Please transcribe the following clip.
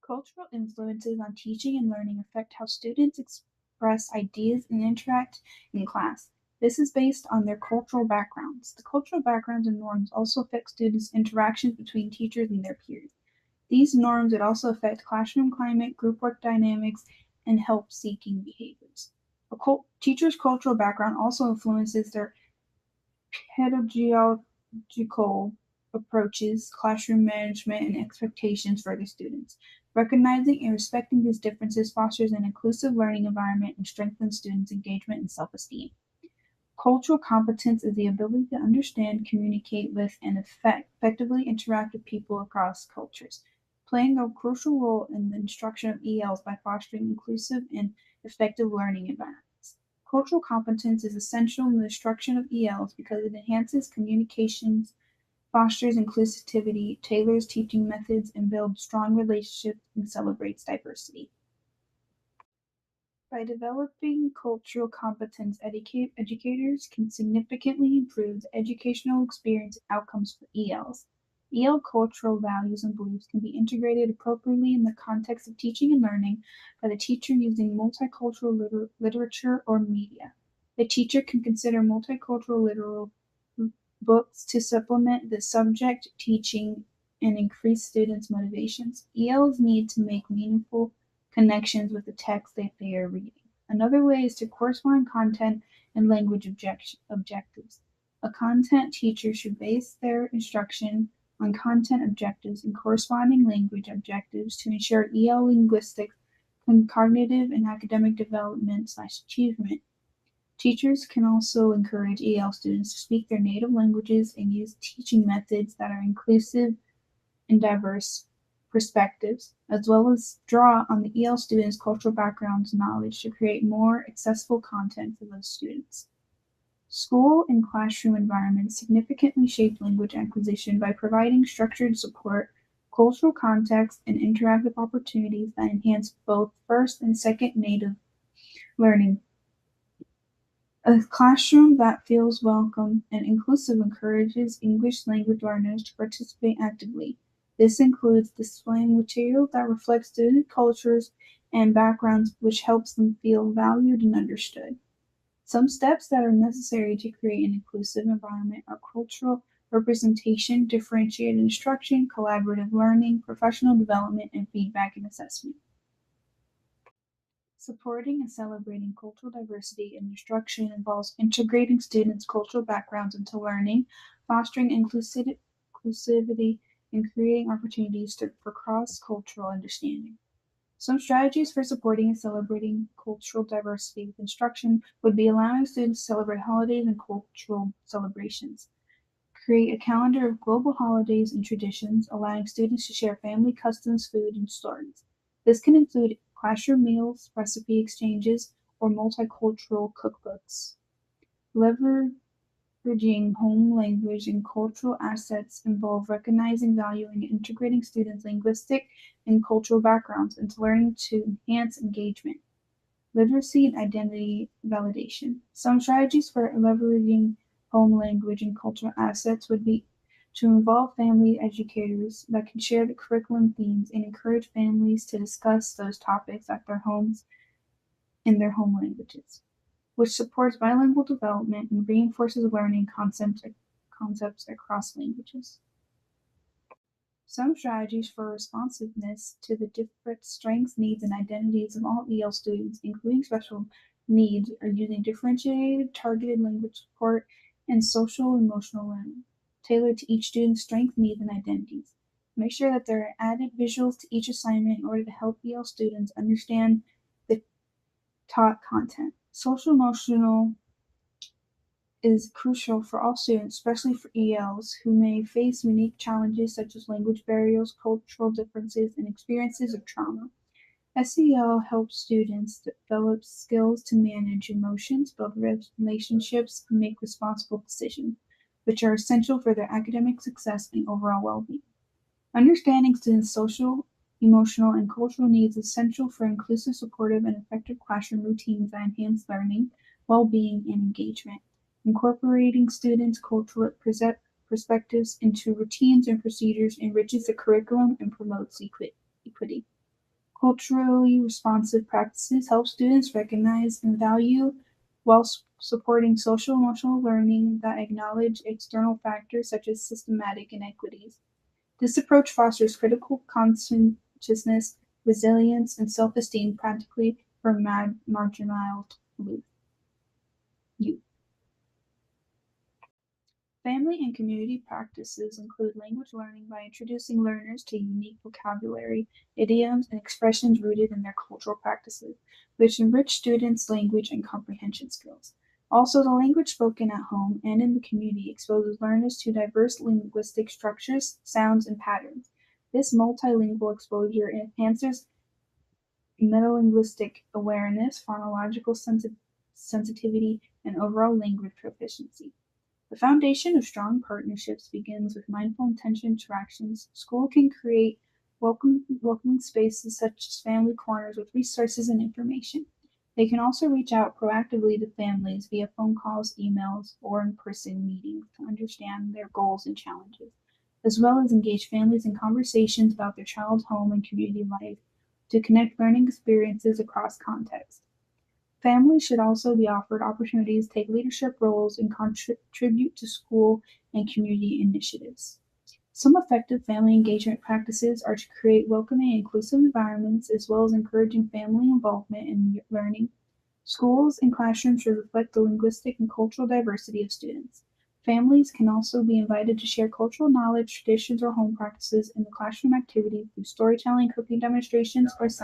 Cultural influences on teaching and learning affect how students express ideas and interact in class. This is based on their cultural backgrounds. The cultural backgrounds and norms also affect students' interactions between teachers and their peers. These norms would also affect classroom climate, group work dynamics, and help seeking behaviors. Teachers' cultural background also influences their pedagogical approaches, classroom management, and expectations for their students. Recognizing and respecting these differences fosters an inclusive learning environment and strengthens students' engagement and self esteem. Cultural competence is the ability to understand, communicate with, and effectively interact with people across cultures, playing a crucial role in the instruction of ELs by fostering inclusive and effective learning environments. Cultural competence is essential in the instruction of ELs because it enhances communications, fosters inclusivity, tailors teaching methods, and builds strong relationships and celebrates diversity. By developing cultural competence, educators can significantly improve the educational experience and outcomes for ELs. EL cultural values and beliefs can be integrated appropriately in the context of teaching and learning by the teacher using multicultural literature or media. The teacher can consider multicultural literal books to supplement the subject teaching and increase students' motivations. ELs need to make meaningful connections with the text that they are reading. Another way is to correspond content and language objectives. A content teacher should base their instruction on content objectives and corresponding language objectives to ensure EL linguistics and cognitive and academic development/achievement. Teachers can also encourage EL students to speak their native languages and use teaching methods that are inclusive and diverse perspectives, as well as draw on the EL students' cultural backgrounds and knowledge to create more accessible content for those students. School and classroom environments significantly shape language acquisition by providing structured support, cultural context, and interactive opportunities that enhance both first and second native learning. A classroom that feels welcome and inclusive encourages English language learners to participate actively. This includes displaying material that reflects student cultures and backgrounds, which helps them feel valued and understood. Some steps that are necessary to create an inclusive environment are cultural representation, differentiated instruction, collaborative learning, professional development, and feedback and assessment. Supporting and celebrating cultural diversity in instruction involves integrating students' cultural backgrounds into learning, fostering inclusivity, and creating opportunities for cross cultural understanding. Some strategies for supporting and celebrating cultural diversity with instruction would be allowing students to celebrate holidays and cultural celebrations. Create a calendar of global holidays and traditions, allowing students to share family customs, food, and stories. This can include classroom meals, recipe exchanges, or multicultural cookbooks. Leveraging home language and cultural assets involve recognizing, valuing, and integrating students' linguistic and cultural backgrounds into learning to enhance engagement. Literacy and identity validation. Some strategies for leveraging home language and cultural assets would be to involve family educators that can share the curriculum themes and encourage families to discuss those topics at their homes in their home languages, which supports bilingual development and reinforces learning concepts across languages. Some strategies for responsiveness to the different strengths, needs, and identities of all EL students, including special needs, are using differentiated, targeted language support and social emotional learning, tailored to each student's strengths, needs, and identities. Make sure that there are added visuals to each assignment in order to help EL students understand the taught content. Social emotional is crucial for all students, especially for ELs, who may face unique challenges such as language barriers, cultural differences, and experiences of trauma. SEL helps students develop skills to manage emotions, build relationships, and make responsible decisions, which are essential for their academic success and overall well being. Understanding students' social, emotional, and cultural needs is essential for inclusive, supportive, and effective classroom routines that enhance learning, well being, and engagement. Incorporating students' cultural perspectives into routines and procedures enriches the curriculum and promotes equity. Culturally responsive practices help students recognize and value while supporting social emotional learning that acknowledge external factors such as systematic inequities. This approach fosters critical conscientiousness, resilience, and self-esteem practically for marginalized youth. Family and community practices include language learning by introducing learners to unique vocabulary, idioms, and expressions rooted in their cultural practices, which enrich students' language and comprehension skills. Also, the language spoken at home and in the community exposes learners to diverse linguistic structures, sounds, and patterns. This multilingual exposure enhances metalinguistic awareness, phonological sensitivity, and overall language proficiency. The foundation of strong partnerships begins with mindful intention interactions. School can create welcoming spaces such as family corners with resources and information. They can also reach out proactively to families via phone calls, emails, or in person meetings to understand their goals and challenges, as well as engage families in conversations about their child's home and community life to connect learning experiences across contexts. Families should also be offered opportunities to take leadership roles and contribute to school and community initiatives. Some effective family engagement practices are to create welcoming and inclusive environments as well as encouraging family involvement in learning. Schools and classrooms should reflect the linguistic and cultural diversity of students. Families can also be invited to share cultural knowledge, traditions, or home practices in the classroom activity through storytelling, cooking demonstrations, or science.